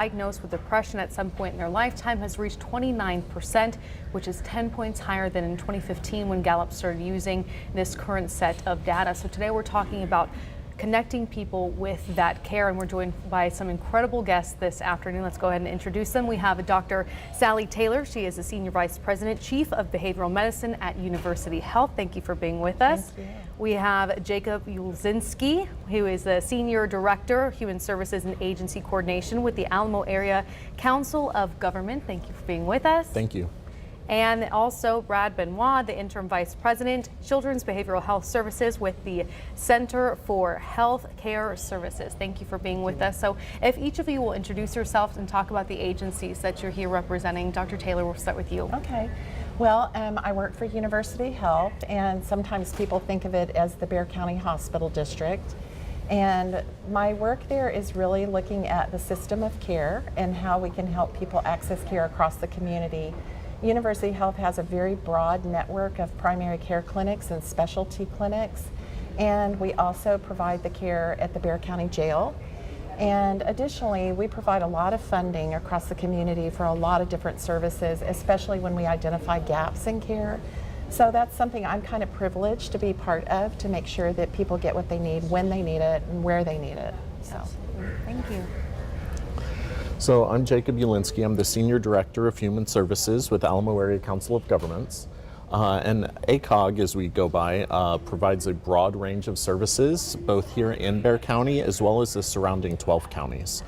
diagnosed with depression at some point in their lifetime has reached 29%, which is 10 points higher than in 2015 when Gallup started using this current set of data. So today we're talking about connecting people with that care, and we're joined by some incredible guests this afternoon. Let's go ahead and introduce them. We have Dr. Sally Taylor. She is the Senior Vice President, Chief of Behavioral Medicine at University Health. Thank you for being with us. Thank you. We have Jacob Ulzinski, who is the Senior Director, Human Services and Agency Coordination with the Alamo Area Council of Government. Thank you for being with us. Thank you. And also Brad Benoit, the Interim Vice President, Children's Behavioral Health Services with the Center for Health Care Services. Thank you for being with us. So if each of you will introduce yourselves and talk about the agencies that you're here representing. Dr. Taylor, we'll start with you. Okay. Well, I work for University Health, and sometimes people think of it as the Bexar County Hospital District. And my work there is really looking at the system of care and how we can help people access care across the community. University Health has a very broad network of primary care clinics and specialty clinics, and we also provide the care at the Bexar County Jail. And additionally, we provide a lot of funding across the community for a lot of different services, especially when we identify gaps in care. So that's something I'm kind of privileged to be part of, to make sure that people get what they need, when they need it, and where they need it. So, Thank you. So I'm Jacob Ulzinski. I'm the Senior Director of Human Services with Alamo Area Council of Governments. And ACOG, as we go by, provides a broad range of services, both here in Bexar County as well as the surrounding 12 counties.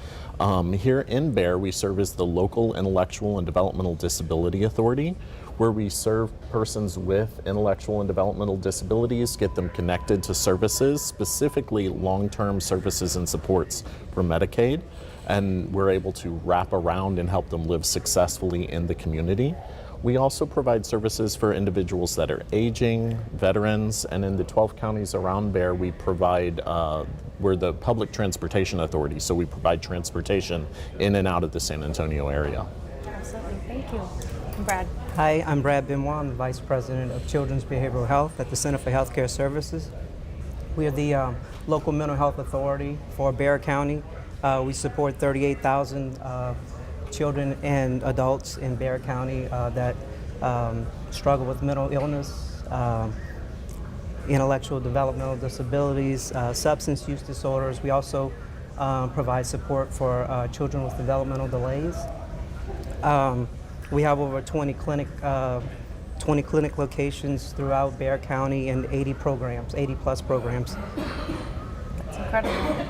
Here in Bexar, we serve as the local Intellectual and Developmental Disability Authority, where we serve persons with intellectual and developmental disabilities, get them connected to services, specifically long-term services and supports for Medicaid, and we're able to wrap around and help them live successfully in the community. We also provide services for individuals that are aging, veterans, and in the 12 counties around Bexar, we provide, we're the public transportation authority, so we provide transportation in and out of the San Antonio area. Absolutely, thank you. Brad. Hi, I'm Brad Benoit. I'm the Vice President of Children's Behavioral Health at the Center for Health Care Services. We are the local mental health authority for Bexar County. We support 38,000 children and adults in Bexar County that struggle with mental illness, intellectual developmental disabilities, substance use disorders. We also provide support for children with developmental delays. We have over 20 clinic locations throughout Bexar County and 80 plus programs. That's incredible.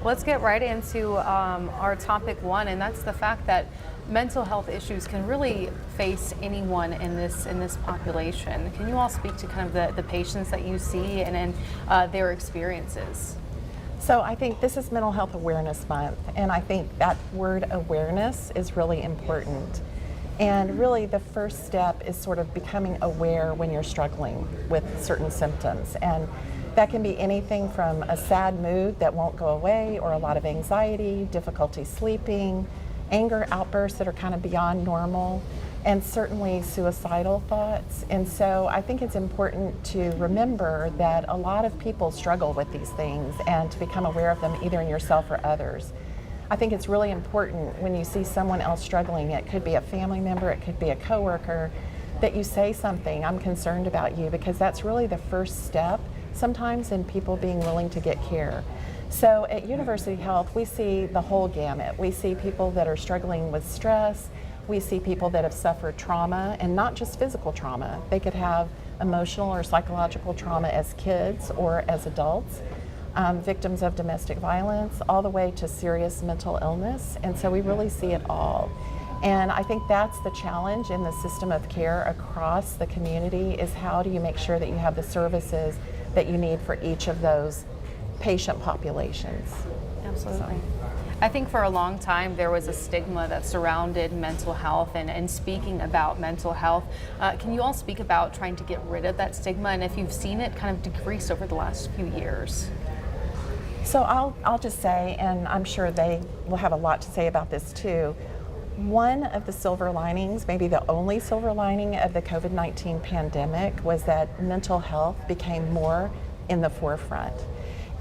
Let's get right into our topic one, and that's the fact that mental health issues can really face anyone in this population. Can you all speak to kind of the patients that you see and their experiences? So I think this is Mental Health Awareness Month, and I think that word awareness is really important. And really the first step is sort of becoming aware when you're struggling with certain symptoms. And that can be anything from a sad mood that won't go away, or a lot of anxiety, difficulty sleeping, anger outbursts that are kind of beyond normal, and certainly suicidal thoughts. And so I think it's important to remember that a lot of people struggle with these things, and to become aware of them either in yourself or others. I think it's really important when you see someone else struggling, it could be a family member, it could be a coworker, that you say something, I'm concerned about you, because that's really the first step sometimes in people being willing to get care. So at University Health, we see the whole gamut. We see people that are struggling with stress. We see people that have suffered trauma, and not just physical trauma. They could have emotional or psychological trauma as kids or as adults. Victims of domestic violence, all the way to serious mental illness. And so we really see it all. And I think that's the challenge in the system of care across the community, is how do you make sure that you have the services that you need for each of those patient populations. Absolutely. I think for a long time there was a stigma that surrounded mental health and speaking about mental health. Can you all speak about trying to get rid of that stigma, and if you've seen it kind of decrease over the last few years? So I'll just say, and I'm sure they will have a lot to say about this too, one of the silver linings, maybe the only silver lining of the COVID-19 pandemic, was that mental health became more in the forefront.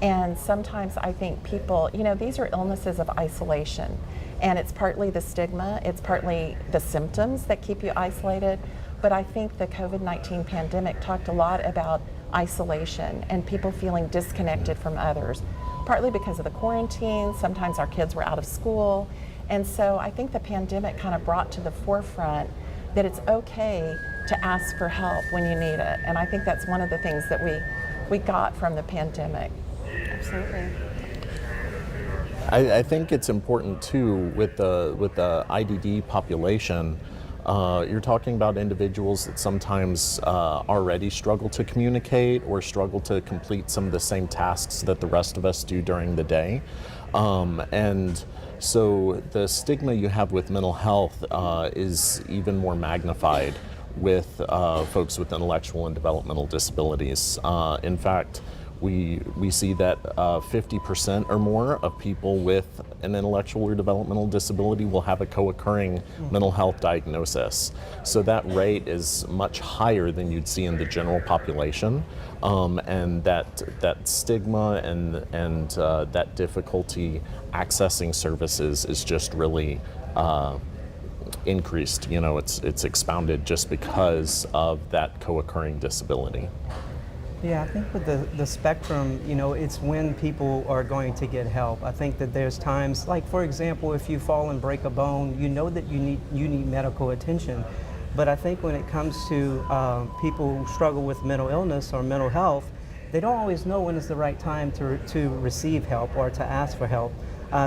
And sometimes I think people, these are illnesses of isolation. And it's partly the stigma, it's partly the symptoms that keep you isolated. But I think the COVID-19 pandemic talked a lot about isolation and people feeling disconnected from others, partly because of the quarantine. Sometimes our kids were out of school. And so I think the pandemic kind of brought to the forefront that it's okay to ask for help when you need it. And I think that's one of the things that we got from the pandemic. Absolutely. I think it's important too with the IDD population. You're talking about individuals that sometimes already struggle to communicate or struggle to complete some of the same tasks that the rest of us do during the day. And so the stigma you have with mental health is even more magnified with folks with intellectual and developmental disabilities. In fact, we see that 50% or more of people with an intellectual or developmental disability will have a co-occurring mental health diagnosis. So that rate is much higher than you'd see in the general population, and that stigma and that difficulty accessing services is just really increased. You know, it's expounded just because of that co-occurring disability. Yeah, I think with the spectrum, you know, it's when people are going to get help. I think that there's times, like for example, if you fall and break a bone, you know that you need medical attention. But I think when it comes to people who struggle with mental illness or mental health, they don't always know when is the right time to receive help or to ask for help.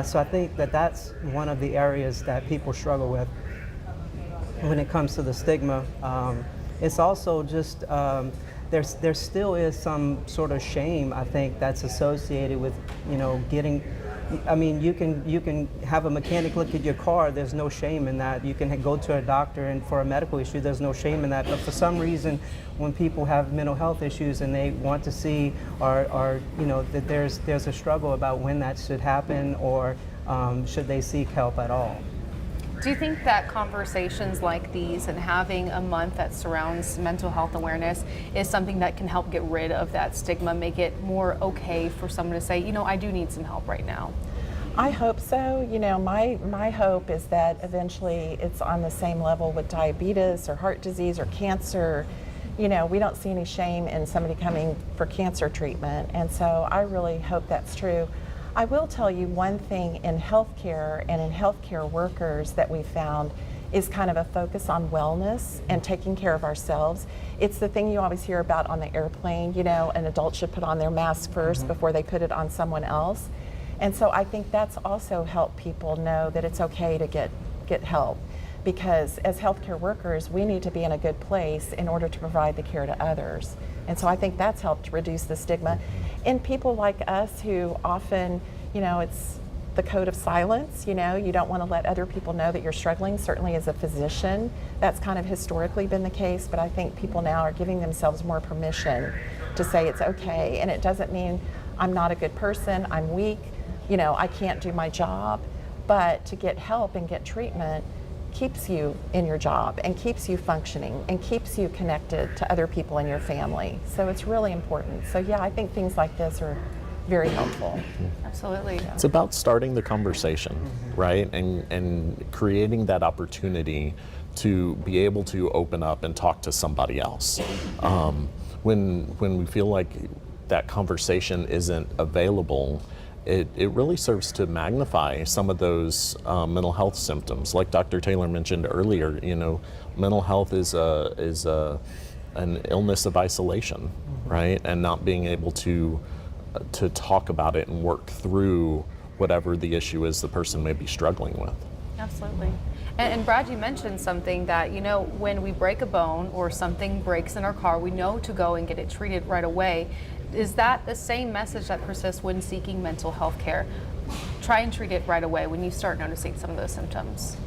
So I think that that's one of the areas that people struggle with when it comes to the stigma. It's also just there still is some sort of shame, I think, that's associated with, you know, getting. I mean, you can have a mechanic look at your car. There's no shame in that. You can go to a doctor and for a medical issue, there's no shame in that. But for some reason, when people have mental health issues and they want to see, or you know, that there's a struggle about when that should happen, or should they seek help at all. Do you think that conversations like these and having a month that surrounds mental health awareness is something that can help get rid of that stigma, make it more okay for someone to say, you know, I do need some help right now? I hope so. You know, my hope is that eventually it's on the same level with diabetes or heart disease or cancer. You know, we don't see any shame in somebody coming for cancer treatment, and so I really hope that's true. I will tell you one thing in healthcare and in healthcare workers that we found is kind of a focus on wellness and taking care of ourselves. It's the thing you always hear about on the airplane. You know, an adult should put on their mask first before they put it on someone else. And so I think that's also helped people know that it's okay to get help, because as healthcare workers, we need to be in a good place in order to provide the care to others. And so I think that's helped reduce the stigma. In people like us who often, you know, it's the code of silence, you know, you don't want to let other people know that you're struggling. Certainly as a physician, that's kind of historically been the case, but I think people now are giving themselves more permission to say it's okay. And it doesn't mean I'm not a good person, I'm weak, you know, I can't do my job, but to get help and get treatment keeps you in your job and keeps you functioning and keeps you connected to other people in your family. So it's really important. So yeah, I think things like this are very helpful. Absolutely. It's about starting the conversation, right? And creating that opportunity to be able to open up and talk to somebody else. When we feel like that conversation isn't available, it really serves to magnify some of those mental health symptoms. Like Dr. Taylor mentioned earlier, you know, mental health is an illness of isolation, right? And not being able to talk about it and work through whatever the issue is the person may be struggling with. Absolutely. And Brad, you mentioned something that, you know, when we break a bone or something breaks in our car, we know to go and get it treated right away. Is that the same message that persists when seeking mental health care? Try and treat it right away when you start noticing some of those symptoms.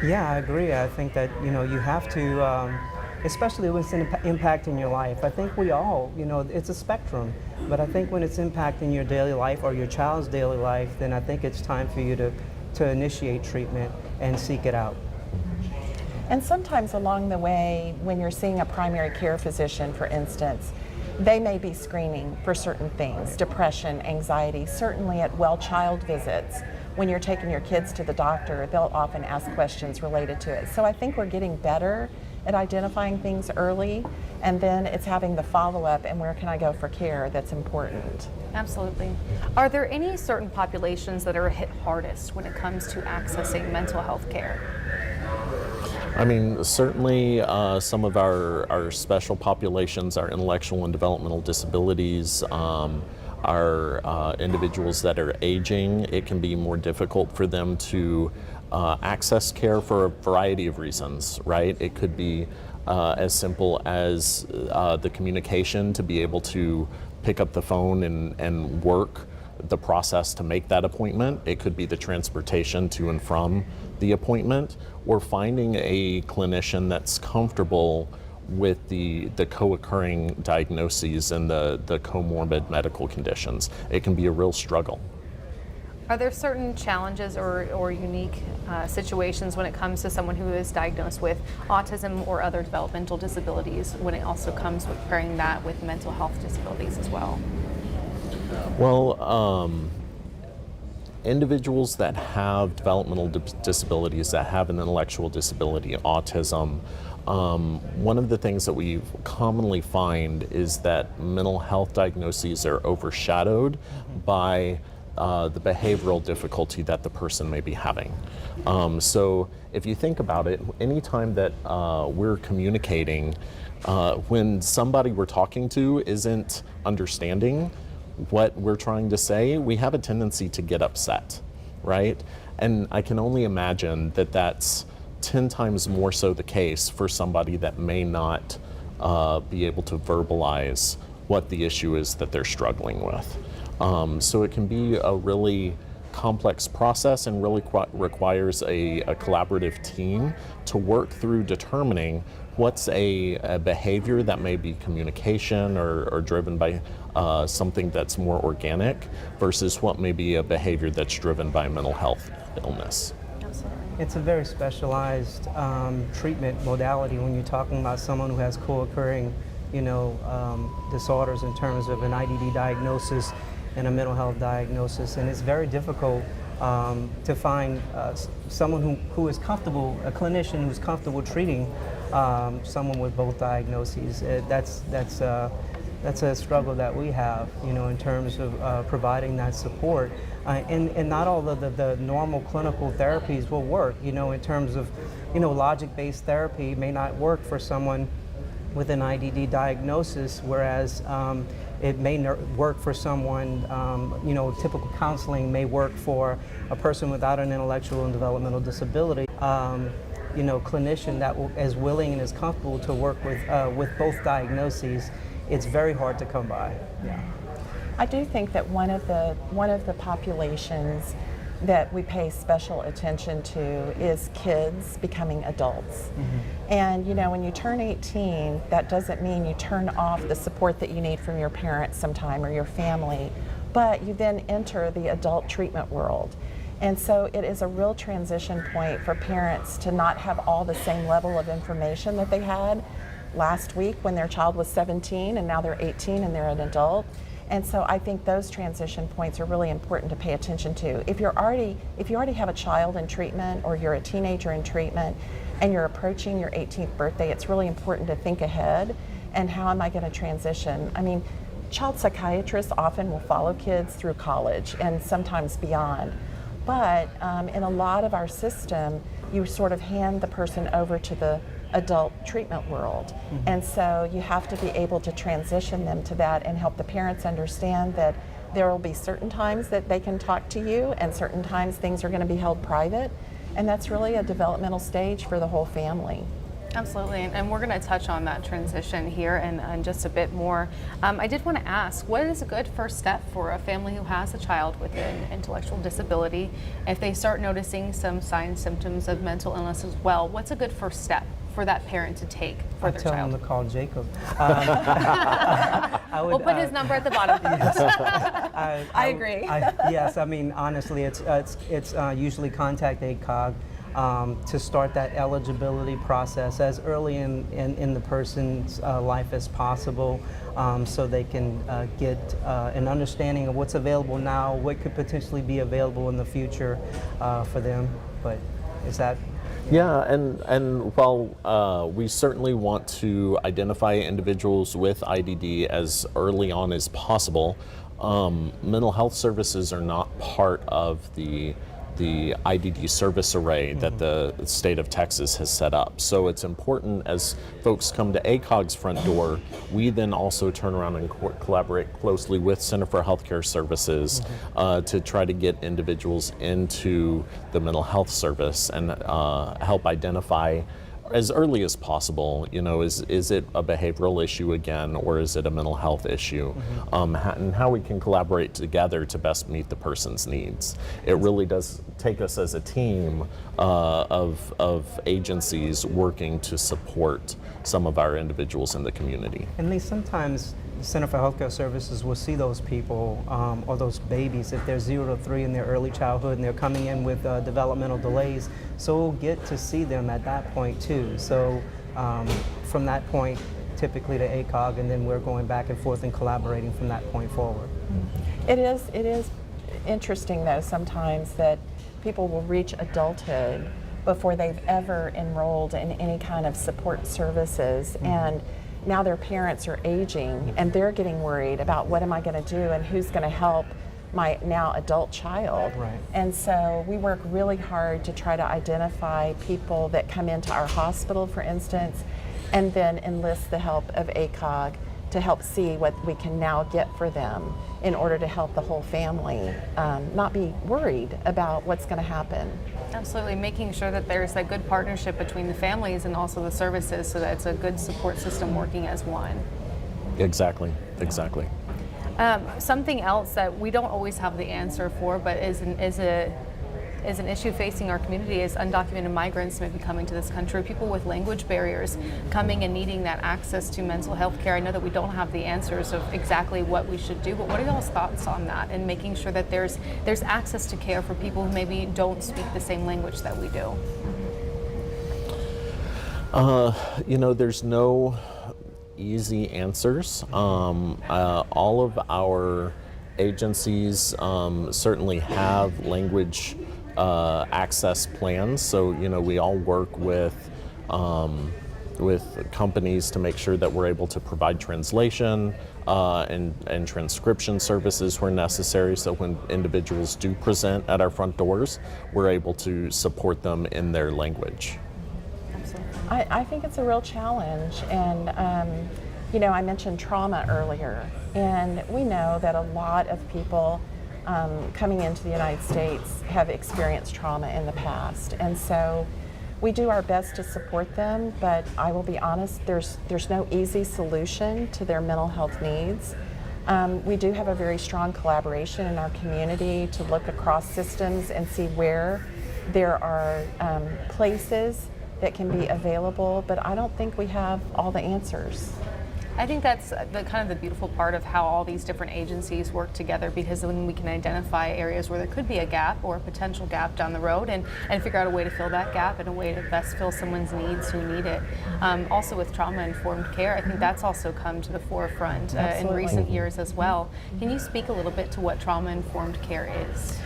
Yeah, I agree. I think that, you know, you have to, especially when it's impacting your life. I think we all, you know, it's a spectrum, but I think when it's impacting your daily life or your child's daily life, then I think it's time for you to initiate treatment and seek it out. And sometimes along the way, when you're seeing a primary care physician, for instance, they may be screening for certain things, depression, anxiety. Certainly at well child visits, when you're taking your kids to the doctor, they'll often ask questions related to it. So I think we're getting better at identifying things early, and then it's having the follow-up and where can I go for care that's important. Absolutely. Are there any certain populations that are hit hardest when it comes to accessing mental health care? I mean, certainly some of our special populations, our intellectual and developmental disabilities, our individuals that are aging, it can be more difficult for them to access care for a variety of reasons, right? It could be as simple as the communication to be able to pick up the phone and work the process to make that appointment. It could be the transportation to and from the appointment, or finding a clinician that's comfortable with the co-occurring diagnoses and the comorbid medical conditions. It can be a real struggle. Are there certain challenges or unique situations when it comes to someone who is diagnosed with autism or other developmental disabilities, when it also comes with pairing that with mental health disabilities as well? Well, individuals that have developmental disabilities, that have an intellectual disability, autism, one of the things that we commonly find is that mental health diagnoses are overshadowed by the behavioral difficulty that the person may be having. So if you think about it, anytime that we're communicating, when somebody we're talking to isn't understanding what we're trying to say, we have a tendency to get upset, right? And I can only imagine that that's 10 times more so the case for somebody that may not be able to verbalize what the issue is that they're struggling with. So it can be a really complex process and really requires a collaborative team to work through determining what's a behavior that may be communication or driven by something that's more organic versus what may be a behavior that's driven by mental health illness. Absolutely. It's a very specialized treatment modality when you're talking about someone who has co-occurring, disorders in terms of an IDD diagnosis and a mental health diagnosis, and it's very difficult to find someone who is comfortable, a clinician who's comfortable treating someone with both diagnoses. That's a struggle that we have, in terms of providing that support. And not all of the normal clinical therapies will work, in terms of, logic-based therapy may not work for someone with an IDD diagnosis, whereas it may work for someone, typical counseling may work for a person without an intellectual and developmental disability. Clinician that is willing and is comfortable to work with both diagnoses, it's very hard to come by. Yeah. I do think that one of the populations that we pay special attention to is kids becoming adults. Mm-hmm. And when you turn 18, that doesn't mean you turn off the support that you need from your parents sometime or your family, but you then enter the adult treatment world. And so it is a real transition point for parents to not have all the same level of information that they had last week when their child was 17 and now they're 18 and they're an adult. And so I think those transition points are really important to pay attention to. If you already have a child in treatment or you're a teenager in treatment and you're approaching your 18th birthday, it's really important to think ahead and how am I going to transition? I mean, child psychiatrists often will follow kids through college and sometimes beyond. But in a lot of our system, you sort of hand the person over to the adult treatment world. Mm-hmm. And so you have to be able to transition them to that and help the parents understand that there will be certain times that they can talk to you and certain times things are going to be held private. And that's really a developmental stage for the whole family. Absolutely, and we're going to touch on that transition here in just a bit more. I did want to ask, what is a good first step for a family who has a child with an intellectual disability? If they start noticing some signs, symptoms of mental illness as well, what's a good first step for that parent to take for their child? Tell them to call Jacob. We'll put his number at the bottom. I agree. Yes, I mean, honestly, it's usually contact ACOG. to start that eligibility process as early in the person's life as possible, so they can get an understanding of what's available now, what could potentially be available in the future for them. But is that... Yeah, and while we certainly want to identify individuals with IDD as early on as possible, mental health services are not part of the IDD service array that the state of Texas has set up. So it's important as folks come to ACOG's front door, we then also turn around and collaborate closely with Center for Healthcare Services to try to get individuals into the mental health service and help identify as early as possible, you know, is it a behavioral issue again, or is it a mental health issue? And how we can collaborate together to best meet the person's needs. It really does take us as a team of agencies working to support some of our individuals in the community. And they sometimes, the Center for Healthcare Services will see those people or those babies if they're 0 to 3 in their early childhood and they're coming in with developmental delays. So we'll get to see them at that point too. So from that point, typically to ACOG, and then we're going back and forth and collaborating from that point forward. It is interesting though sometimes that people will reach adulthood before they've ever enrolled in any kind of support services, and now their parents are aging and they're getting worried about what am I going to do and who's going to help my now adult child. Right. And so we work really hard to try to identify people that come into our hospital, for instance, and then enlist the help of ACOG to help see what we can now get for them in order to help the whole family not be worried about what's going to happen. Absolutely, making sure that there's a good partnership between the families and also the services so that it's a good support system working as one. Exactly. Something else that we don't always have the answer for, but is an issue facing our community is undocumented migrants maybe coming to this country, people with language barriers coming and needing that access to mental health care. I know that we don't have the answers of exactly what we should do, but what are y'all's thoughts on that and making sure that there's access to care for people who maybe don't speak the same language that we do? You know, there's no easy answers. All of our agencies certainly have language access plans, so you know we all work with companies to make sure that we're able to provide translation and transcription services where necessary, so when individuals do present at our front doors, we're able to support them in their language. I think it's a real challenge, and you know, I mentioned trauma earlier, and we know that a lot of people coming into the United States have experienced trauma in the past, and so we do our best to support them, but I will be honest, there's no easy solution to their mental health needs. We do have a very strong collaboration in our community to look across systems and see where there are places that can be available, but I don't think we have all the answers. I think that's the kind of the beautiful part of how all these different agencies work together, because then we can identify areas where there could be a gap or a potential gap down the road and figure out a way to fill that gap and a way to best fill someone's needs who need it. Also with trauma-informed care, I think that's also come to the forefront in recent years as well. Can you speak a little bit to what trauma-informed care is?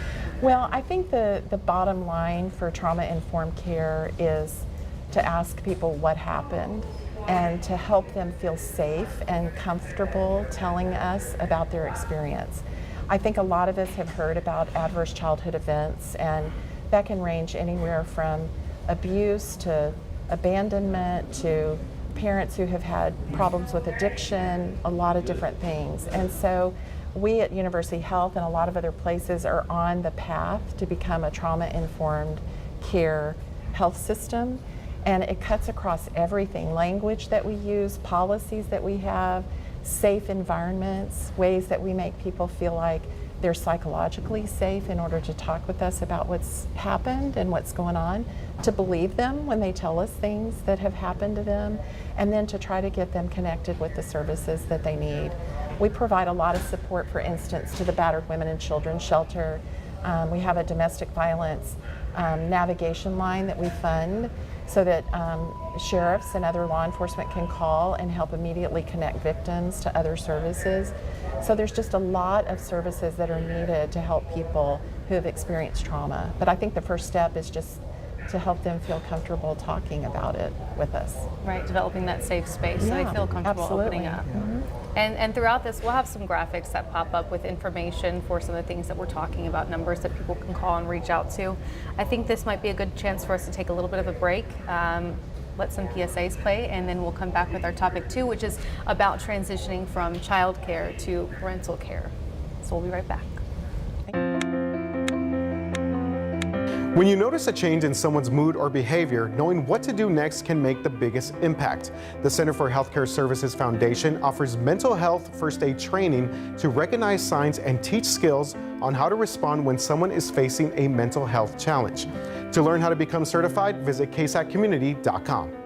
Well, I think the bottom line for trauma-informed care is to ask people what happened and to help them feel safe and comfortable telling us about their experience. I think a lot of us have heard about adverse childhood events, and that can range anywhere from abuse to abandonment to parents who have had problems with addiction, a lot of different things. And so we at University Health and a lot of other places are on the path to become a trauma-informed care health system. And it cuts across everything: language that we use, policies that we have, safe environments, ways that we make people feel like they're psychologically safe in order to talk with us about what's happened and what's going on, to believe them when they tell us things that have happened to them, and then to try to get them connected with the services that they need. We provide a lot of support, for instance, to the Battered Women and Children Shelter. We have a domestic violence navigation line that we fund so that sheriffs and other law enforcement can call and help immediately connect victims to other services. So there's just a lot of services that are needed to help people who have experienced trauma. But I think the first step is just to help them feel comfortable talking about it with us. Right, developing that safe space so they feel comfortable opening up. And throughout this, we'll have some graphics that pop up with information for some of the things that we're talking about, numbers that people can call and reach out to. I think this might be a good chance for us to take a little bit of a break, let some PSAs play, and then we'll come back with our topic 2, which is about transitioning from child care to parental care. So we'll be right back. When you notice a change in someone's mood or behavior, knowing what to do next can make the biggest impact. The Center for Healthcare Services Foundation offers mental health first aid training to recognize signs and teach skills on how to respond when someone is facing a mental health challenge. To learn how to become certified, visit ksatcommunity.com.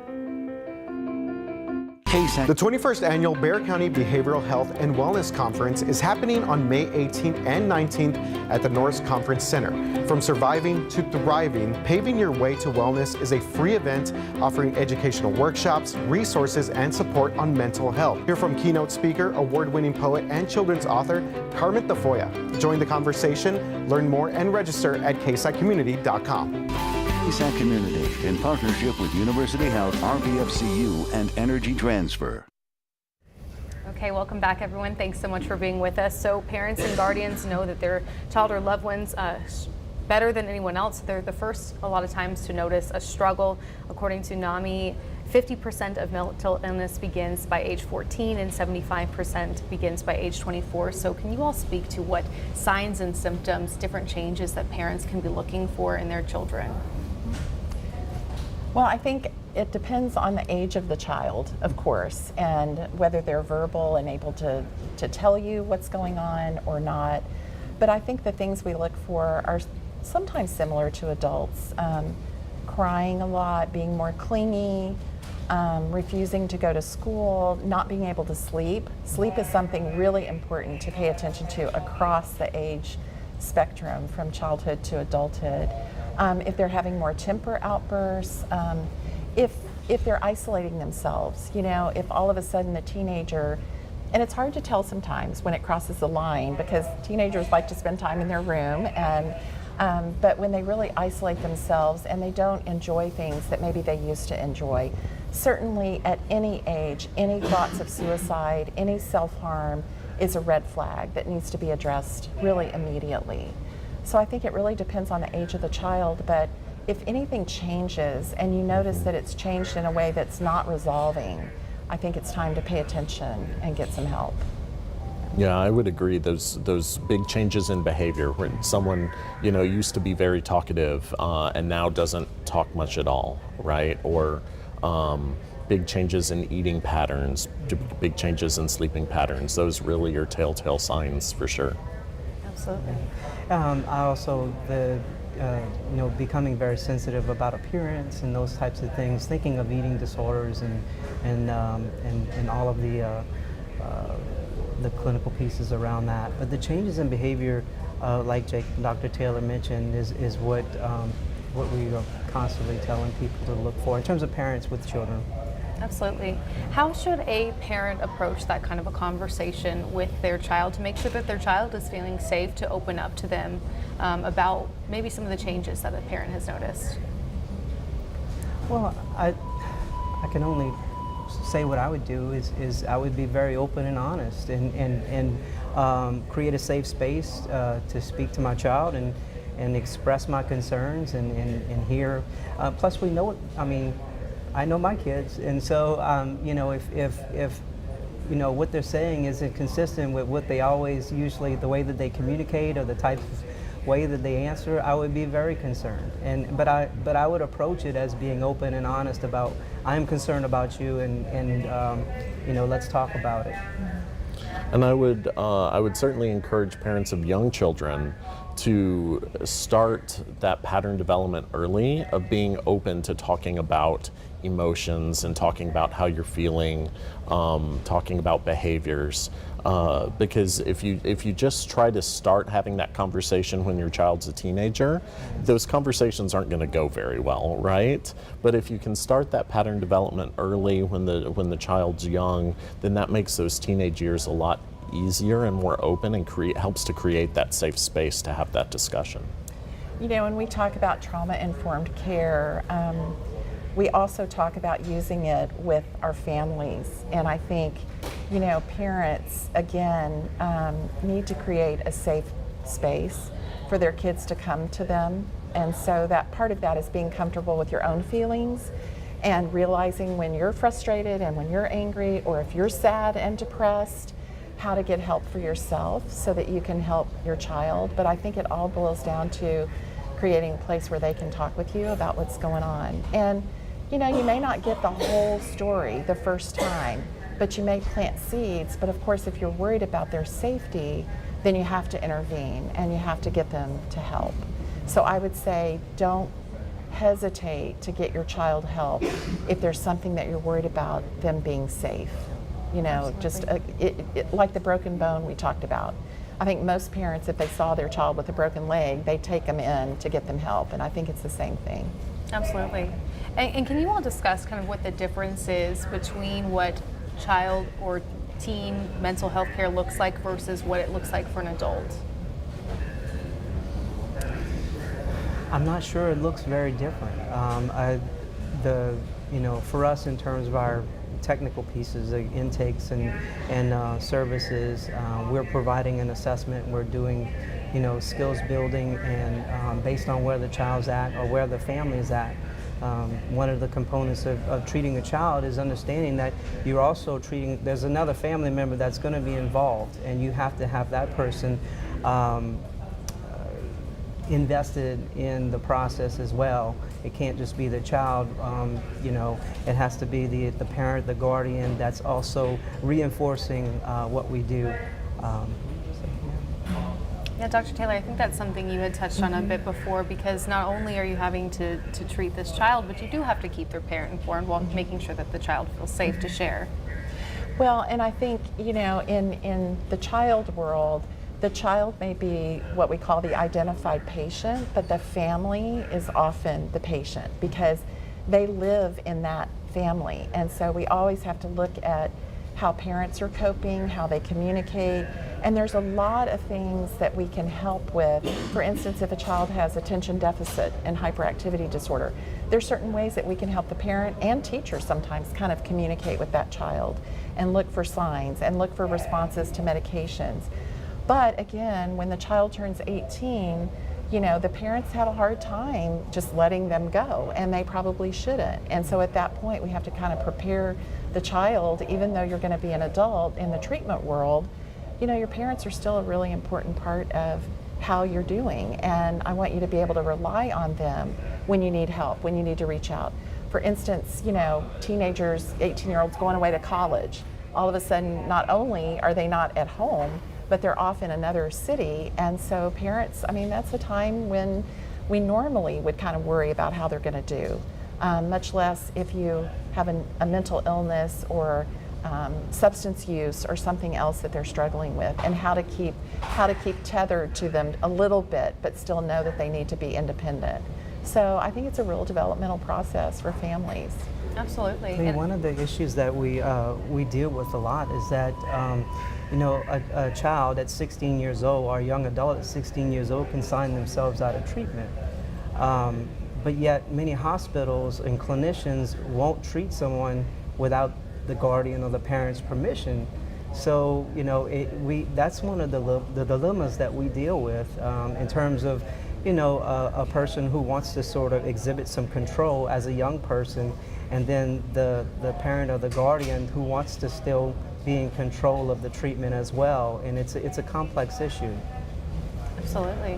The 21st Annual Bexar County Behavioral Health and Wellness Conference is happening on May 18th and 19th at the Norris Conference Center. From surviving to thriving, Paving Your Way to Wellness is a free event offering educational workshops, resources, and support on mental health. Hear from keynote speaker, award-winning poet, and children's author, Carmen Tafoya. Join the conversation, learn more, and register at ksatcommunity.com. KSAT Community, in partnership with University Health, RBFCU, and Energy Transfer. Okay, welcome back, everyone. Thanks so much for being with us. So parents and guardians know that their child or loved ones better than anyone else. They're the first, a lot of times, to notice a struggle. According to NAMI, 50% of mental illness begins by age 14 and 75% begins by age 24. So can you all speak to what signs and symptoms, different changes that parents can be looking for in their children? Well, I think it depends on the age of the child, of course, and whether they're verbal and able to tell you what's going on or not. But I think the things we look for are sometimes similar to adults. Crying a lot, being more clingy, refusing to go to school, not being able to sleep. Sleep is something really important to pay attention to across the age spectrum from childhood to adulthood. If they're having more temper outbursts, if they're isolating themselves, you know, if all of a sudden the teenager, and it's hard to tell sometimes when it crosses the line because teenagers like to spend time in their room, and but when they really isolate themselves and they don't enjoy things that maybe they used to enjoy, certainly at any age, any thoughts of suicide, any self-harm is a red flag that needs to be addressed really immediately. So I think it really depends on the age of the child, but if anything changes and you notice that it's changed in a way that's not resolving, I think it's time to pay attention and get some help. Yeah, I would agree. Those big changes in behavior, when someone, you know, used to be very talkative and now doesn't talk much at all, right? Or big changes in eating patterns, big changes in sleeping patterns. Those really are telltale signs for sure. Absolutely. I also, you know, becoming very sensitive about appearance and those types of things, thinking of eating disorders and all of the clinical pieces around that. But the changes in behavior, like Dr. Taylor mentioned, is what we are constantly telling people to look for in terms of parents with children. Absolutely. How should a parent approach that kind of a conversation with their child to make sure that their child is feeling safe to open up to them about maybe some of the changes that a parent has noticed? Well, I can only say what I would do is I would be very open and honest and create a safe space to speak to my child and express my concerns and hear. Plus, we know, I know my kids, and so you know, if you know what they're saying isn't consistent with what they always usually the way that they communicate or the type of way that they answer, I would be very concerned. But I would approach it as being open and honest about I'm concerned about you, and you know, let's talk about it. And I would certainly encourage parents of young children to start that pattern development early of being open to talking about emotions and talking about how you're feeling, talking about behaviors. Because if you just try to start having that conversation when your child's a teenager, those conversations aren't going to go very well, right? But if you can start that pattern development early when the child's young, then that makes those teenage years a lot easier and more open, and helps to create that safe space to have that discussion. You know, when we talk about trauma-informed care, we also talk about using it with our families. And I think, you know, parents, again, need to create a safe space for their kids to come to them. And so that part of that is being comfortable with your own feelings and realizing when you're frustrated and when you're angry, or if you're sad and depressed, how to get help for yourself so that you can help your child. But I think it all boils down to creating a place where they can talk with you about what's going on. And you know, you may not get the whole story the first time, but you may plant seeds. But of course, if you're worried about their safety, then you have to intervene and you have to get them to help. So I would say don't hesitate to get your child help if there's something that you're worried about them being safe. You know, just like the broken bone we talked about. I think most parents, if they saw their child with a broken leg, they take them in to get them help, and I think it's the same thing. Absolutely. And can you all discuss kind of what the difference is between what child or teen mental health care looks like versus what it looks like for an adult? I'm not sure it looks very different. For us, in terms of our technical pieces, the intakes and services, we're providing an assessment. We're doing, skills building, and based on where the child's at or where the family is at. One of the components of treating a child is understanding that you're also treating, there's another family member that's going to be involved, and you have to have that person invested in the process as well. It can't just be the child, it has to be the parent, the guardian that's also reinforcing what we do. Yeah, Dr. Taylor, I think that's something you had touched on a bit before, because not only are you having to treat this child, but you do have to keep their parent informed while making sure that the child feels safe to share. Well, and I think, in the child world, the child may be what we call the identified patient, but the family is often the patient because they live in that family. And so we always have to look at how parents are coping, how they communicate, and there's a lot of things that we can help with. For instance, if a child has attention deficit and hyperactivity disorder, there's certain ways that we can help the parent and teacher sometimes kind of communicate with that child and look for signs and look for responses to medications. But again, when the child turns 18, the parents have a hard time just letting them go, and they probably shouldn't. And so at that point, we have to kind of prepare the child, even though you're going to be an adult in the treatment world, your parents are still a really important part of how you're doing. And I want you to be able to rely on them when you need help, when you need to reach out. For instance, teenagers, 18-year-olds going away to college, all of a sudden, not only are they not at home, but they're off in another city. And so parents, that's a time when we normally would kind of worry about how they're going to do, much less if you have a mental illness or substance use or something else that they're struggling with, and how to keep tethered to them a little bit, but still know that they need to be independent. So I think it's a real developmental process for families. Absolutely. One of the issues that we deal with a lot is that a child at 16 years old or a young adult at 16 years old can sign themselves out of treatment. But yet many hospitals and clinicians won't treat someone without the guardian or the parent's permission. So, that's one of the dilemmas that we deal with in terms of, a person who wants to sort of exhibit some control as a young person, and then the parent or the guardian who wants to still be in control of the treatment as well. And it's a complex issue. Absolutely.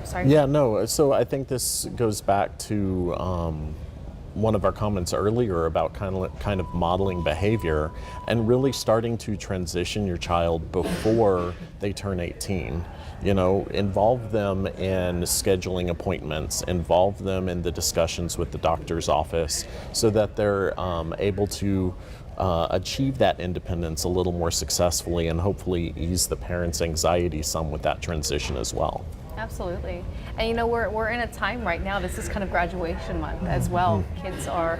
Sorry. Yeah, no, so I think this goes back to one of our comments earlier about kind of modeling behavior and really starting to transition your child before they turn 18. You know, involve them in scheduling appointments, involve them in the discussions with the doctor's office so that they're able to achieve that independence a little more successfully and hopefully ease the parents' anxiety some with that transition as well. Absolutely. And you know, we're in a time right now, this is kind of graduation month as well. Kids are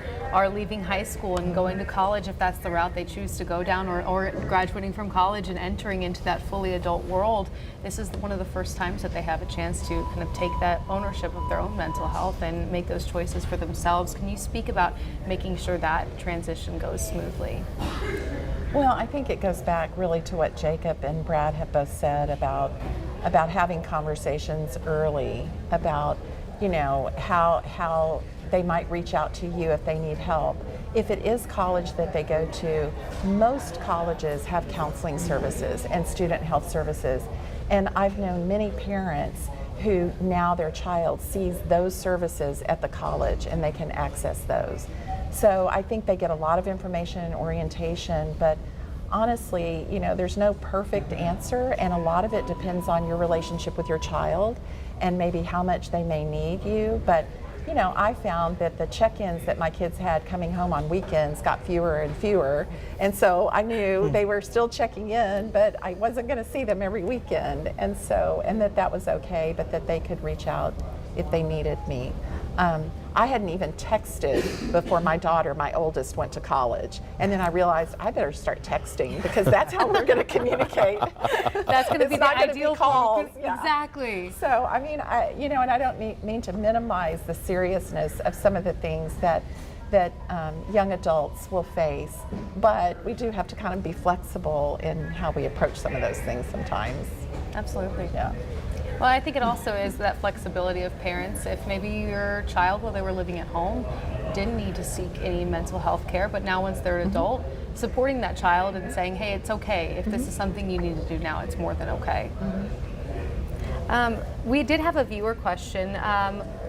leaving high school and going to college if that's the route they choose to go down, or graduating from college and entering into that fully adult world. This is one of the first times that they have a chance to kind of take that ownership of their own mental health and make those choices for themselves. Can you speak about making sure that transition goes smoothly? Well, I think it goes back really to what Jacob and Brad have both said about having conversations early about, you know, how they might reach out to you if they need help. If it is college that they go to, most colleges have counseling services and student health services. And I've known many parents who now their child sees those services at the college and they can access those. So I think they get a lot of information and orientation, but honestly, you know, there's no perfect answer, and a lot of it depends on your relationship with your child and maybe how much they may need you. But you know, I found that the check-ins that my kids had coming home on weekends got fewer and fewer, and so I knew they were still checking in, but I wasn't going to see them every weekend, and that was okay, but that they could reach out if they needed me. I hadn't even texted before my daughter, my oldest, went to college. And then I realized I better start texting because that's how we're going to communicate. That's going to be the ideal calls. Yeah. Exactly. So, I mean, and I don't mean to minimize the seriousness of some of the things that young adults will face, but we do have to kind of be flexible in how we approach some of those things sometimes. Absolutely. Yeah. Well, I think it also is that flexibility of parents. If maybe your child, while they were living at home, didn't need to seek any mental health care, but now once they're an adult, supporting that child and saying, hey, it's okay. If this is something you need to do now, it's more than okay. We did have a viewer question.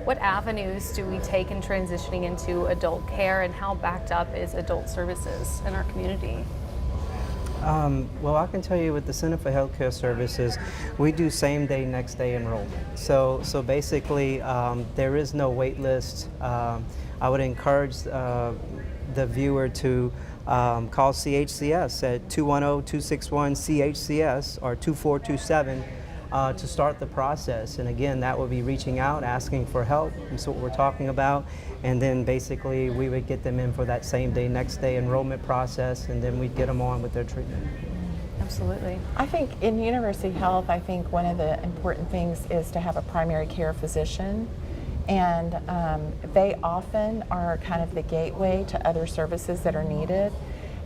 What avenues do we take in transitioning into adult care, and how backed up is adult services in our community? Well, I can tell you with the Center for Healthcare Services, we do same day, next day enrollment. So basically, there is no wait list. I would encourage the viewer to call CHCS at 210-261-CHCS or 2427 to start the process. And again, that would be reaching out, asking for help. That's what we're talking about. And then basically we would get them in for that same day, next day enrollment process, and then we'd get them on with their treatment. Absolutely. I think in University Health, I think one of the important things is to have a primary care physician. And they often are kind of the gateway to other services that are needed.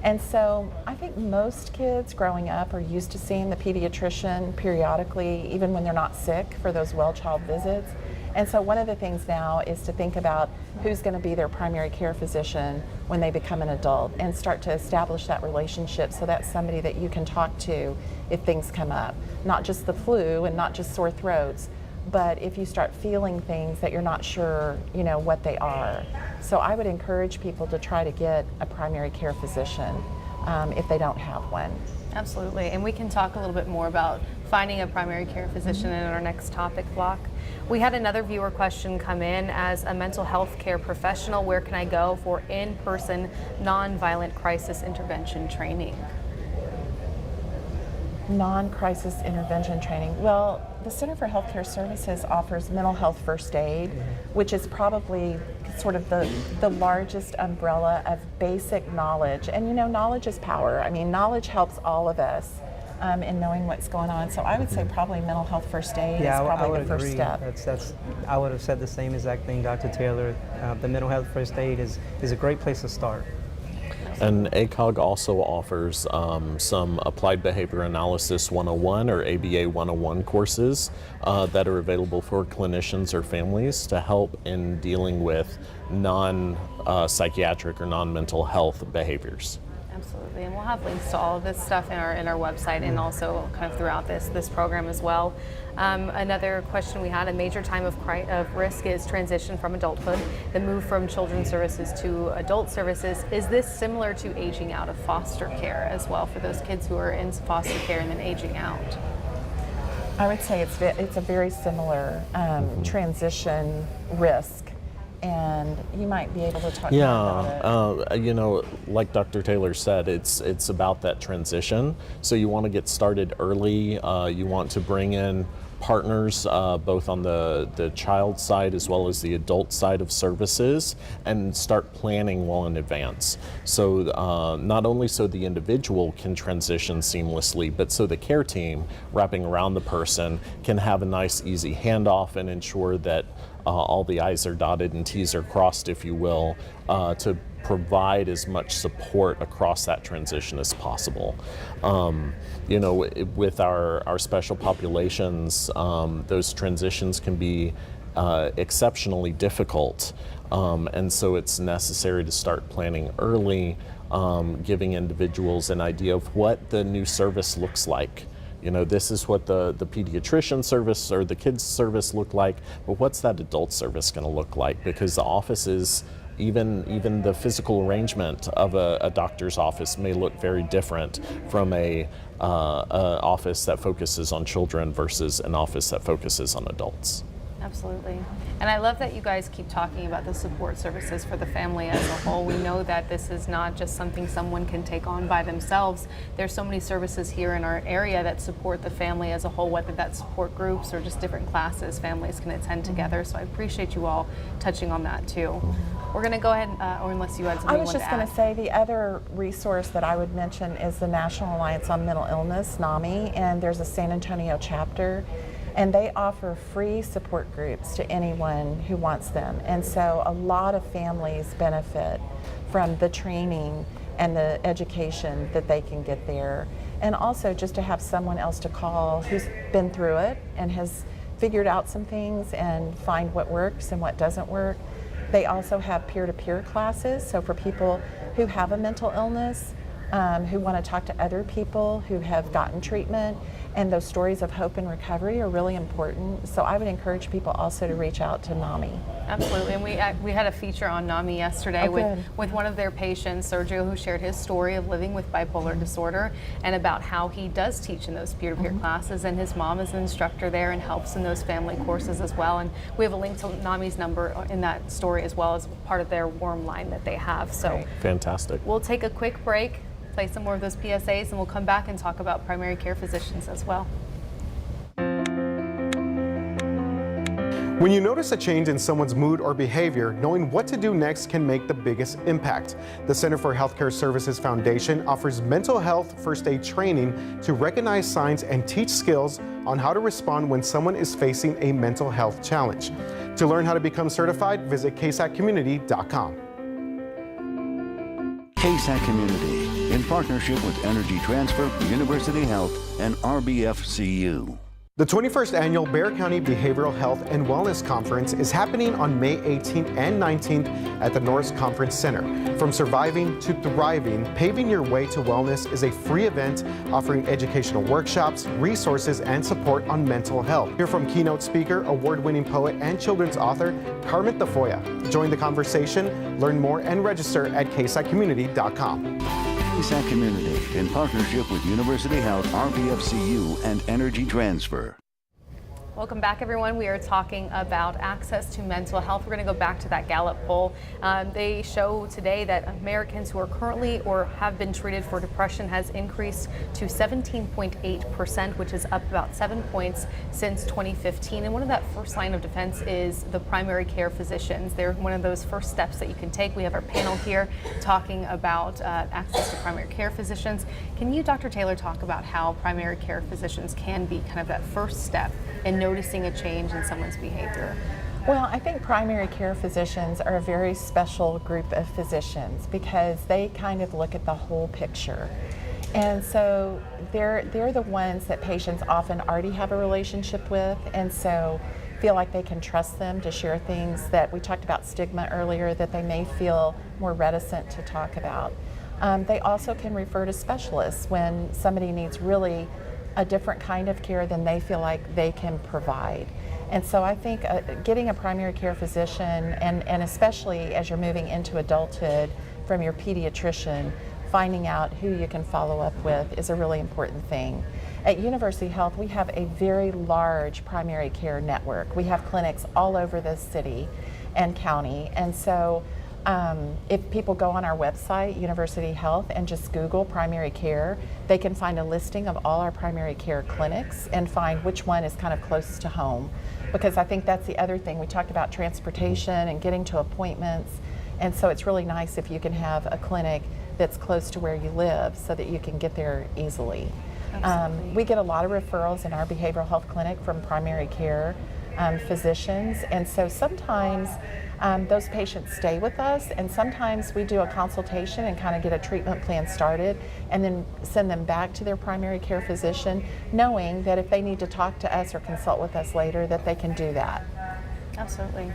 And so I think most kids growing up are used to seeing the pediatrician periodically, even when they're not sick, for those well child visits. And so one of the things now is to think about who's going to be their primary care physician when they become an adult, and start to establish that relationship so that's somebody that you can talk to if things come up. Not just the flu and not just sore throats, but if you start feeling things that you're not sure, you know, what they are. So I would encourage people to try to get a primary care physician if they don't have one. Absolutely, and we can talk a little bit more about finding a primary care physician in our next topic block. We had another viewer question come in. As a mental health care professional, where can I go for in-person nonviolent crisis intervention training? Non-crisis intervention training. Well, the Center for Healthcare Services offers mental health first aid, which is probably sort of the largest umbrella of basic knowledge. And you know, knowledge is power. I mean, knowledge helps all of us in knowing what's going on. So I would say probably mental health first aid is probably the first step. I would have said the same exact thing, Dr. Taylor. The mental health first aid is a great place to start. And ACOG also offers some Applied Behavior Analysis 101 or ABA 101 courses that are available for clinicians or families to help in dealing with non-psychiatric or non-mental health behaviors. Absolutely, and we'll have links to all of this stuff in our website and also kind of throughout this program as well. Another question we had: a major time of risk is transition from adulthood, the move from children's services to adult services. Is this similar to aging out of foster care as well for those kids who are in foster care and then aging out? I would say it's a very similar transition risk. And you might be able to talk about it. You know, like Dr. Taylor said, it's about that transition. So you want to get started early. You want to bring in partners both on the child side as well as the adult side of services, and start planning well in advance. So not only so the individual can transition seamlessly, but so the care team wrapping around the person can have a nice easy handoff and ensure that all the I's are dotted and T's are crossed, if you will, to provide as much support across that transition as possible. You know, with our special populations, those transitions can be exceptionally difficult, and so it's necessary to start planning early, giving individuals an idea of what the new service looks like. You know, this is what the pediatrician service or the kids service look like, but what's that adult service going to look like? Because the offices, even the physical arrangement of a doctor's office may look very different from a office that focuses on children versus an office that focuses on adults. Absolutely. And I love that you guys keep talking about the support services for the family as a whole. We know that this is not just something someone can take on by themselves. There's so many services here in our area that support the family as a whole, whether that's support groups or just different classes families can attend together. So I appreciate you all touching on that too. We're going to go ahead, or unless you had something I was just going to say the other resource that I would mention is the National Alliance on Mental Illness, NAMI, and there's a San Antonio chapter. And they offer free support groups to anyone who wants them. And so a lot of families benefit from the training and the education that they can get there. And also just to have someone else to call who's been through it and has figured out some things and find what works and what doesn't work. They also have peer-to-peer classes. So for people who have a mental illness, who want to talk to other people who have gotten treatment, and those stories of hope and recovery are really important. So I would encourage people also to reach out to NAMI. Absolutely, and we had a feature on NAMI yesterday with one of their patients, Sergio, who shared his story of living with bipolar disorder and about how he does teach in those peer-to-peer classes, and his mom is an instructor there and helps in those family courses as well. And we have a link to NAMI's number in that story as well as part of their warm line that they have. So Fantastic. We'll take a quick break, play some more of those PSAs, and we'll come back and talk about primary care physicians as well. When you notice a change in someone's mood or behavior, knowing what to do next can make the biggest impact. The Center for Healthcare Services Foundation offers mental health first aid training to recognize signs and teach skills on how to respond when someone is facing a mental health challenge. To learn how to become certified, visit ksatcommunity.com. KSAT Community, in partnership with Energy Transfer, University Health, and RBFCU. The 21st Annual Bexar County Behavioral Health and Wellness Conference is happening on May 18th and 19th at the Norris Conference Center. From surviving to thriving, Paving Your Way to Wellness is a free event offering educational workshops, resources, and support on mental health. Hear from keynote speaker, award-winning poet, and children's author, Carmen Tafoya. Join the conversation, learn more, and register at ksatcommunity.com. KSAT Community, in partnership with University Health, RBFCU, and Energy Transfer. Welcome back, everyone. We are talking about access to mental health. We're going to go back to that Gallup poll. They show today that Americans who are currently or have been treated for depression has increased to 17.8%, which is up about 7 points since 2015. And one of that first line of defense is the primary care physicians. They're one of those first steps that you can take. We have our panel here talking about access to primary care physicians. Can you, Dr. Taylor, talk about how primary care physicians can be kind of that first step in noticing a change in someone's behavior? Well, I think primary care physicians are a very special group of physicians because they kind of look at the whole picture. And so they're the ones that patients often already have a relationship with, and so feel like they can trust them to share things that we talked about stigma earlier that they may feel more reticent to talk about. They also can refer to specialists when somebody needs really a different kind of care than they feel like they can provide. And so I think getting a primary care physician, and especially as you're moving into adulthood from your pediatrician, finding out who you can follow up with is a really important thing. At University Health, we have a very large primary care network. We have clinics all over the city and county, and so if people go on our website, University Health, and just Google primary care, they can find a listing of all our primary care clinics and find which one is kind of close to home. Because I think that's the other thing. We talked about transportation and getting to appointments, and so it's really nice if you can have a clinic that's close to where you live so that you can get there easily. We get a lot of referrals in our behavioral health clinic from primary care physicians, and so sometimes those patients stay with us, and sometimes we do a consultation and kind of get a treatment plan started and then send them back to their primary care physician, knowing that if they need to talk to us or consult with us later, that they can do that. Absolutely.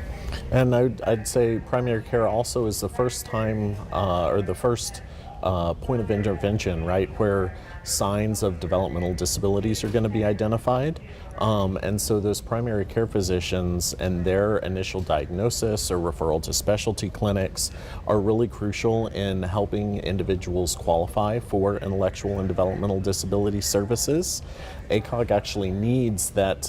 And I'd say primary care also is the first time or the first point of intervention, right, where signs of developmental disabilities are going to be identified. And so those primary care physicians and their initial diagnosis or referral to specialty clinics are really crucial in helping individuals qualify for intellectual and developmental disability services. ACOG actually needs that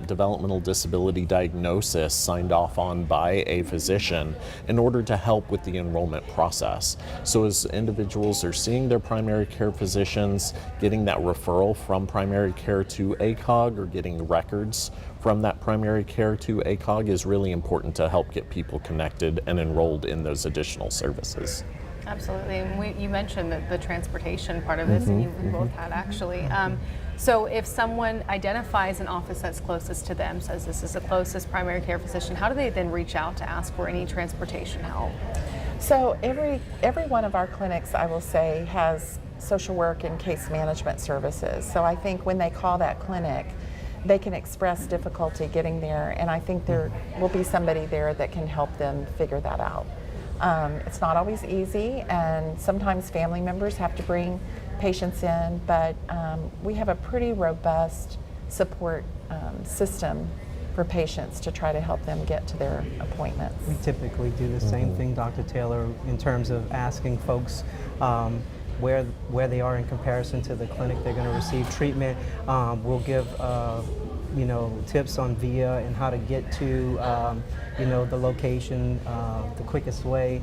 developmental disability diagnosis signed off on by a physician in order to help with the enrollment process. So as individuals are seeing their primary care physicians, getting that referral from primary care to ACOG or getting records from that primary care to ACOG is really important to help get people connected and enrolled in those additional services. Absolutely. And you mentioned the transportation part of this, and you both had actually. So if someone identifies an office that's closest to them, says this is the closest primary care physician, how do they then reach out to ask for any transportation help? So every one of our clinics, I will say, has social work and case management services. So I think when they call that clinic, they can express difficulty getting there, and I think there will be somebody there that can help them figure that out. It's not always easy, and sometimes family members have to bring patients in, but we have a pretty robust support system for patients to try to help them get to their appointments. We typically do the same thing, Dr. Taylor, in terms of asking folks where they are in comparison to the clinic they're going to receive treatment. We'll give tips on VIA and how to get to the location the quickest way.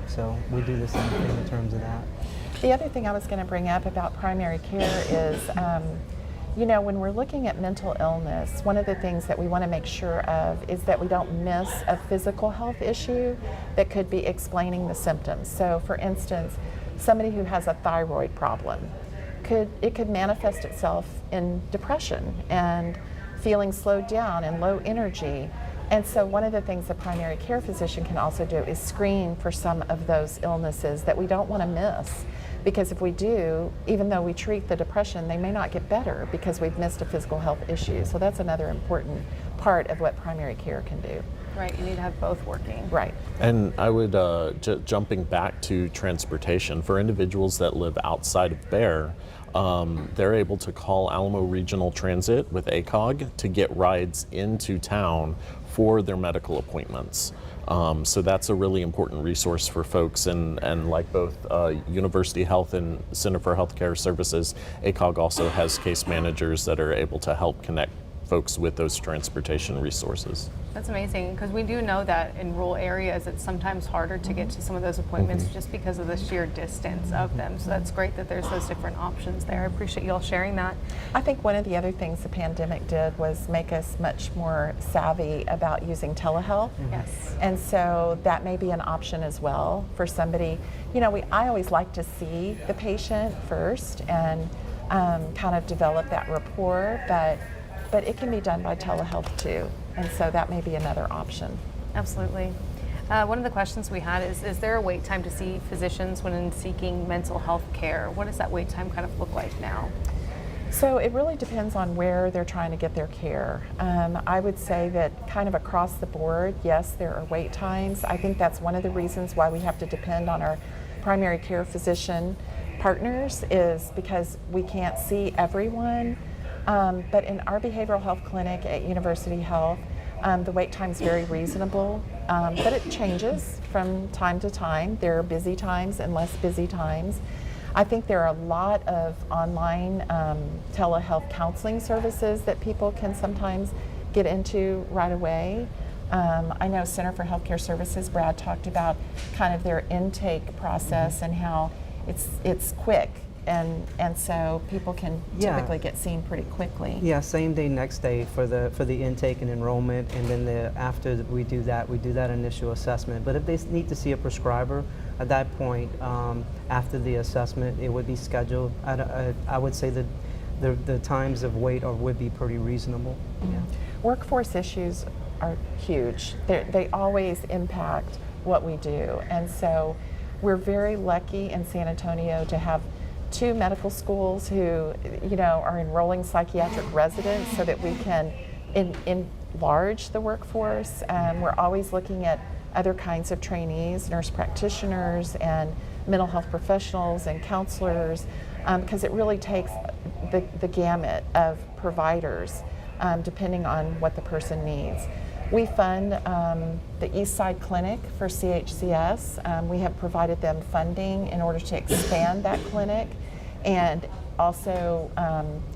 So we do the same thing in terms of that. The other thing I was going to bring up about primary care is, when we're looking at mental illness, one of the things that we want to make sure of is that we don't miss a physical health issue that could be explaining the symptoms. So for instance, somebody who has a thyroid problem, it could manifest itself in depression and feeling slowed down and low energy. And so one of the things the primary care physician can also do is screen for some of those illnesses that we don't want to miss. Because if we do, even though we treat the depression, they may not get better because we've missed a physical health issue. So that's another important part of what primary care can do. Right, you need to have both working. Right. And I would, jumping back to transportation, for individuals that live outside of Bear, they're able to call Alamo Regional Transit with ACOG to get rides into town for their medical appointments. So that's a really important resource for folks, and like both University Health and Center for Healthcare Services, ACOG also has case managers that are able to help connect folks with those transportation resources. That's amazing, because we do know that in rural areas it's sometimes harder to get to some of those appointments just because of the sheer distance of them. So that's great that there's those different options there. I appreciate you all sharing that. I think one of the other things the pandemic did was make us much more savvy about using telehealth. Yes. And so that may be an option as well for somebody. I always like to see the patient first and kind of develop that rapport, but it can be done by telehealth too. And so that may be another option. Absolutely. One of the questions we had is there a wait time to see physicians when seeking mental health care? What does that wait time kind of look like now? So it really depends on where they're trying to get their care. I would say that kind of across the board, yes, there are wait times. I think that's one of the reasons why we have to depend on our primary care physician partners is because we can't see everyone. But in our behavioral health clinic at University Health, the wait time is very reasonable, but it changes from time to time. There are busy times and less busy times. I think there are a lot of online telehealth counseling services that people can sometimes get into right away. I know Center for Healthcare Services, Brad talked about kind of their intake process and how it's quick. And so people can typically get seen pretty quickly. Yeah, same day, next day for the intake and enrollment, and then after we do that initial assessment. But if they need to see a prescriber, at that point, after the assessment, it would be scheduled. I would say that the times of wait would be pretty reasonable. Yeah. Workforce issues are huge. They always impact what we do, and so we're very lucky in San Antonio to have 2 medical schools who, are enrolling psychiatric residents so that we can enlarge the workforce. We're always looking at other kinds of trainees, nurse practitioners and mental health professionals and counselors, because it really takes the gamut of providers depending on what the person needs. We fund the East Side Clinic for CHCS. We have provided them funding in order to expand that clinic and also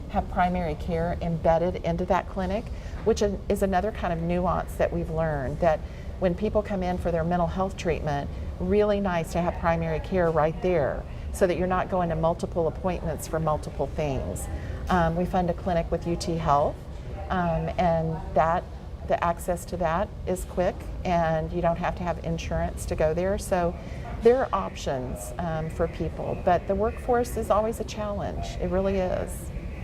have primary care embedded into that clinic, which is another kind of nuance that we've learned, that when people come in for their mental health treatment, really nice to have primary care right there so that you're not going to multiple appointments for multiple things. We fund a clinic with UT Health, and the access to that is quick, and you don't have to have insurance to go there. So there are options for people, but the workforce is always a challenge. It really is.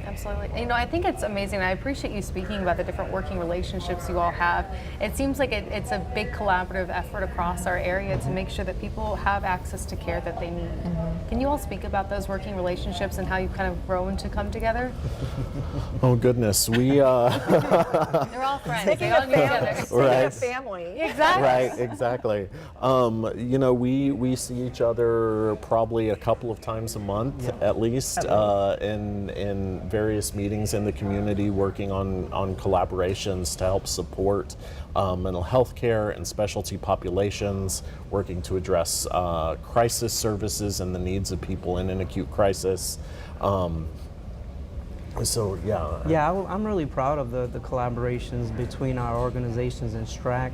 Absolutely. I think it's amazing. I appreciate you speaking about the different working relationships you all have. It seems like it's a big collaborative effort across our area to make sure that people have access to care that they need. Can you all speak about those working relationships and how you've kind of grown to come together? Oh goodness, we They're all friends. Speaking They all of know each family, other. speaking Right. of family. Exactly. Right, exactly. We see each other probably a couple of times a month at least in various meetings in the community, working on collaborations to help support mental health care and specialty populations, working to address crisis services and the needs of people in an acute crisis. So yeah. Yeah, I'm really proud of the collaborations between our organizations and STRAC.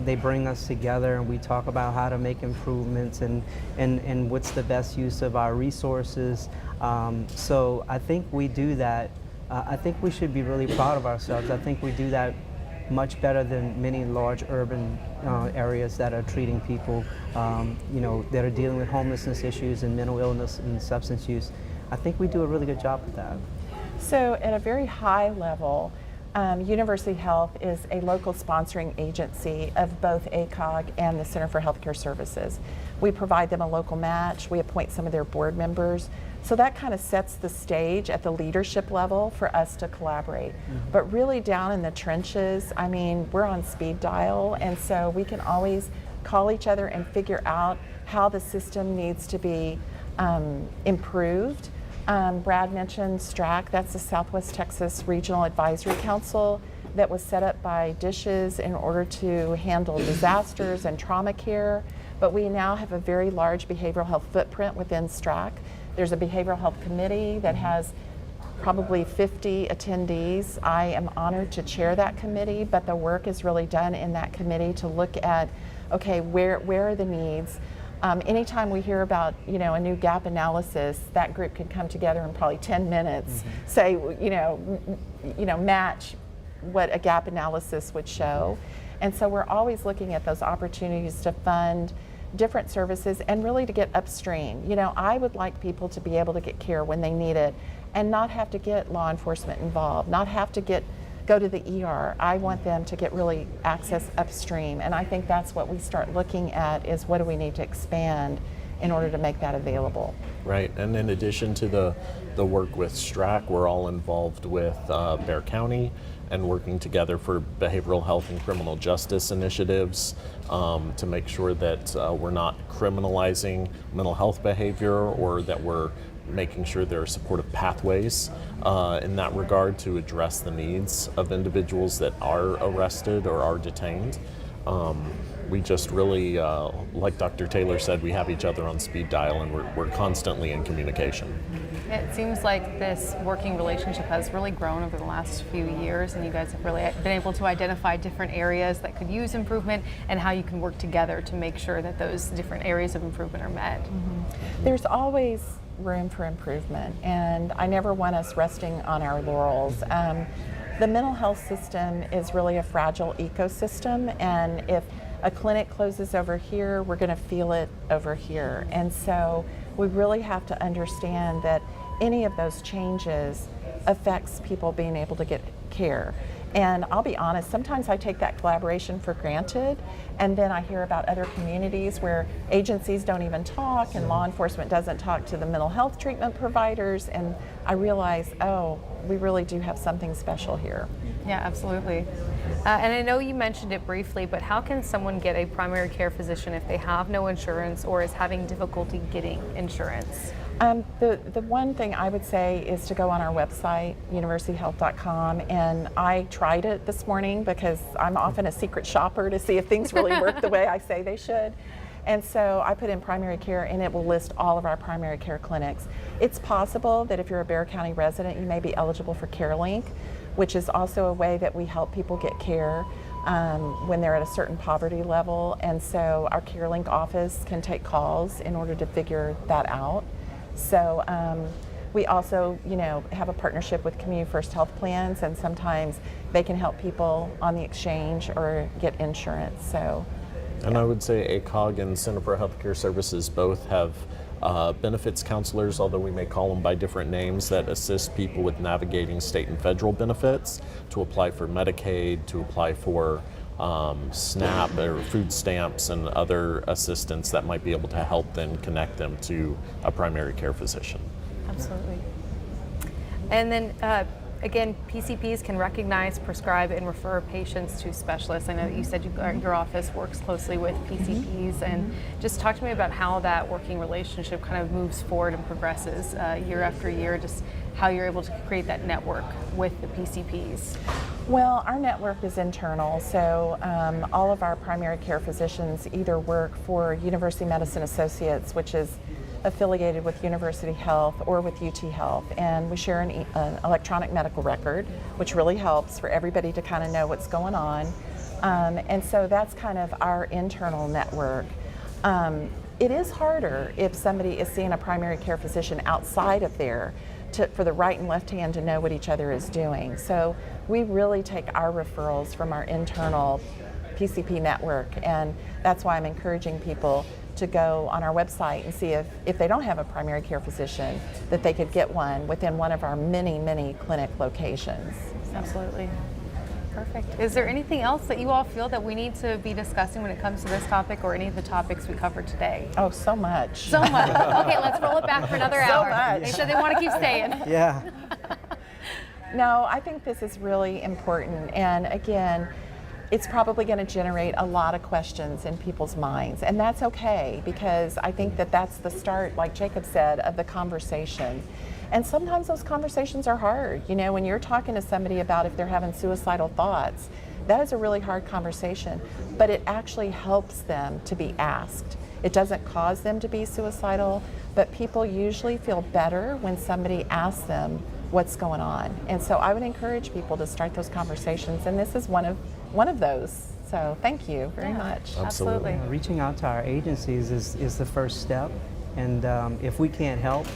They bring us together and we talk about how to make improvements and what's the best use of our resources. So I think we do that. I think we should be really proud of ourselves. I think we do that much better than many large urban areas that are treating people, that are dealing with homelessness issues and mental illness and substance use. I think we do a really good job with that. So at a very high level, University Health is a local sponsoring agency of both ACOG and the Center for Healthcare Services. We provide them a local match. We appoint some of their board members. So that kind of sets the stage at the leadership level for us to collaborate. But really down in the trenches, I mean, we're on speed dial, and so we can always call each other and figure out how the system needs to be improved. Brad mentioned STRAC, that's the Southwest Texas Regional Advisory Council that was set up by DISHES in order to handle disasters and trauma care. But we now have a very large behavioral health footprint within STRAC. There's a behavioral health committee that has probably 50 attendees. I am honored to chair that committee, but the work is really done in that committee to look at, okay, where are the needs? Anytime we hear about, a new gap analysis, that group could come together in probably 10 minutes, say, match what a gap analysis would show. And so we're always looking at those opportunities to fund different services and really to get upstream. I would like people to be able to get care when they need it and not have to get law enforcement involved, not have to go to the ER. I want them to get really access upstream, and I think that's what we start looking at is what do we need to expand in order to make that available. Right, and in addition to the work with STRAC, we're all involved with Bexar County and working together for behavioral health and criminal justice initiatives to make sure that we're not criminalizing mental health behavior, or that we're making sure there are supportive pathways in that regard to address the needs of individuals that are arrested or are detained. We just really, like Dr. Taylor said, we have each other on speed dial, and we're constantly in communication. It seems like this working relationship has really grown over the last few years, and you guys have really been able to identify different areas that could use improvement and how you can work together to make sure that those different areas of improvement are met. There's always room for improvement, and I never want us resting on our laurels. The mental health system is really a fragile ecosystem, and if a clinic closes over here, we're going to feel it over here. And so we really have to understand that any of those changes affects people being able to get care. And I'll be honest, sometimes I take that collaboration for granted, and then I hear about other communities where agencies don't even talk and law enforcement doesn't talk to the mental health treatment providers, and I realize, oh, we really do have something special here. Yeah, absolutely. And I know you mentioned it briefly, but how can someone get a primary care physician if they have no insurance or is having difficulty getting insurance? The one thing I would say is to go on our website, universityhealth.com, and I tried it this morning because I'm often a secret shopper to see if things really work the way I say they should. And so I put in primary care, and it will list all of our primary care clinics. It's possible that if you're a Bexar County resident, you may be eligible for CareLink, which is also a way that we help people get care when they're at a certain poverty level. And so our CareLink office can take calls in order to figure that out. So we also, have a partnership with Community First Health Plans, and sometimes they can help people on the exchange or get insurance. So, and I would say ACOG and Center for Healthcare Services both have benefits counselors, although we may call them by different names, that assist people with navigating state and federal benefits, to apply for Medicaid, to apply for SNAP or food stamps and other assistance that might be able to help then connect them to a primary care physician. Absolutely. And then again, PCPs can recognize, prescribe, and refer patients to specialists. I know that you said your office works closely with PCPs, and just talk to me about how that working relationship kind of moves forward and progresses year after year, just how you're able to create that network with the PCPs. Well, our network is internal, so all of our primary care physicians either work for University Medicine Associates, which is affiliated with University Health, or with UT Health, and we share an electronic medical record, which really helps for everybody to kind of know what's going on. And so that's kind of our internal network. It is harder if somebody is seeing a primary care physician outside of there for the right and left hand to know what each other is doing. So we really take our referrals from our internal PCP network, and that's why I'm encouraging people to go on our website and see if they don't have a primary care physician, that they could get one within one of our many, many clinic locations. Absolutely. Perfect. Is there anything else that you all feel that we need to be discussing when it comes to this topic, or any of the topics we covered today? Oh, so much. So much. Okay, let's roll it back for another hour. much. They said they want to keep staying. Yeah. No, I think this is really important, and again, it's probably going to generate a lot of questions in people's minds, and that's okay, because I think that that's the start, like Jacob said, of the conversation. And sometimes those conversations are hard. When you're talking to somebody about if they're having suicidal thoughts, that is a really hard conversation, but it actually helps them to be asked. It doesn't cause them to be suicidal, but people usually feel better when somebody asks them what's going on. And so I would encourage people to start those conversations, and this is one of those. So thank you very much. Absolutely. Reaching out to our agencies is the first step, and if we can't help,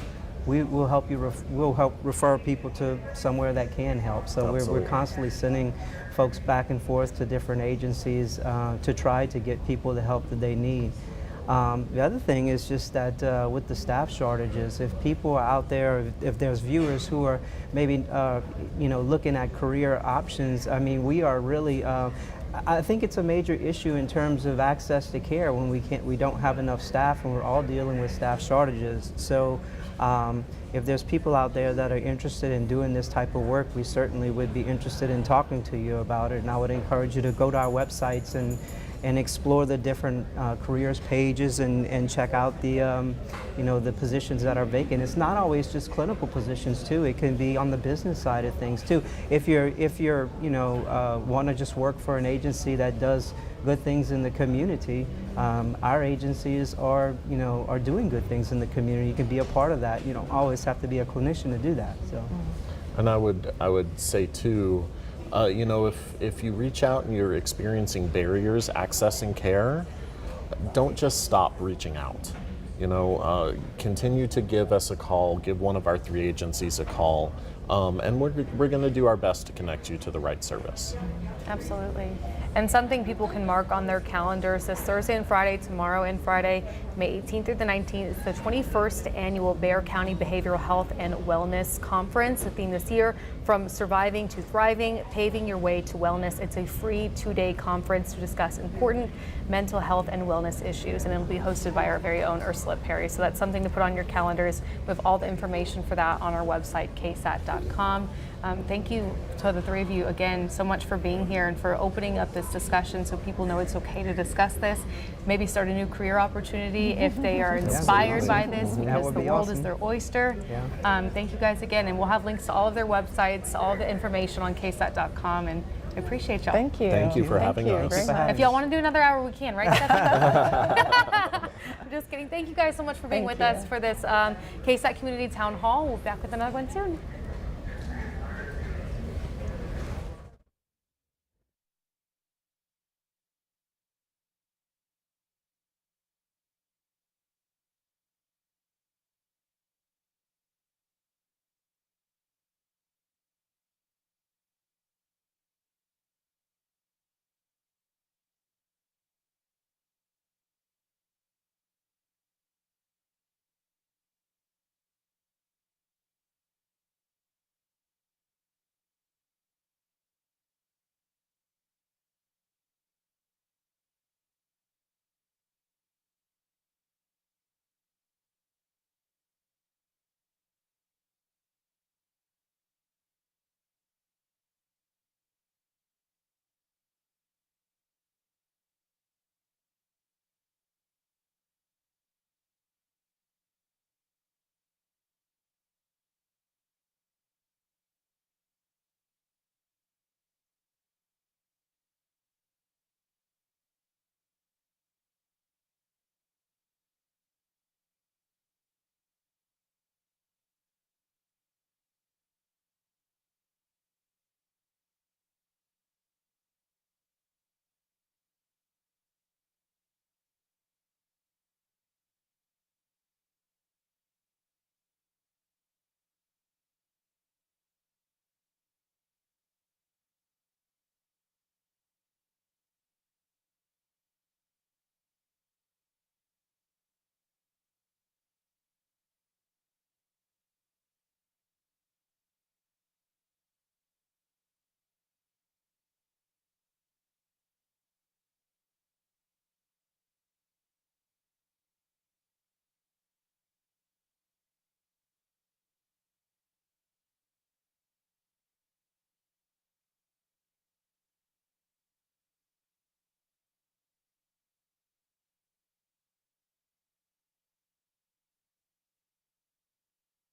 we'll help you. We'll help refer people to somewhere that can help. So we're constantly sending folks back and forth to different agencies to try to get people the help that they need. The other thing is just that with the staff shortages, if people are out there, if there's viewers who are maybe looking at career options, I mean, we are really I think it's a major issue in terms of access to care when we don't have enough staff, and we're all dealing with staff shortages. So if there's people out there that are interested in doing this type of work, we certainly would be interested in talking to you about it. And I would encourage you to go to our websites and explore the different careers pages and check out the the positions that are vacant. It's not always just clinical positions too. It can be on the business side of things too. If you're want to just work for an agency that does good things in the community, our agencies are doing good things in the community. You can be a part of that. You don't always have to be a clinician to do that. So, and I would say too, if you reach out and you're experiencing barriers accessing care, don't just stop reaching out. Continue to give us a call, give one of our 3 agencies a call, and we're going to do our best to connect you to the right service. Absolutely. And something people can mark on their calendars this Thursday and Friday, tomorrow and Friday, May 18th through the 19th. It's the 21st Annual Bexar County Behavioral Health and Wellness Conference. The theme this year, From Surviving to Thriving, Paving Your Way to Wellness. It's a free 2-day conference to discuss important mental health and wellness issues, and it'll be hosted by our very own Ursula Perry. So that's something to put on your calendars. We have all the information for that on our website, ksat.com. Thank you to the 3 of you again so much for being here and for opening up this discussion so people know it's okay to discuss this. Maybe start a new career opportunity if they are inspired by this, because the world is their oyster. Yeah. Thank you guys again, and we'll have links to all of their websites, all the information on ksat.com, and I appreciate y'all. Thank you. Thank you for having us. Very much. If y'all want to do another hour, we can, right, Stephanie? I'm just kidding. Thank you guys so much for being with us for this KSAT Community Town Hall. We'll be back with another one soon.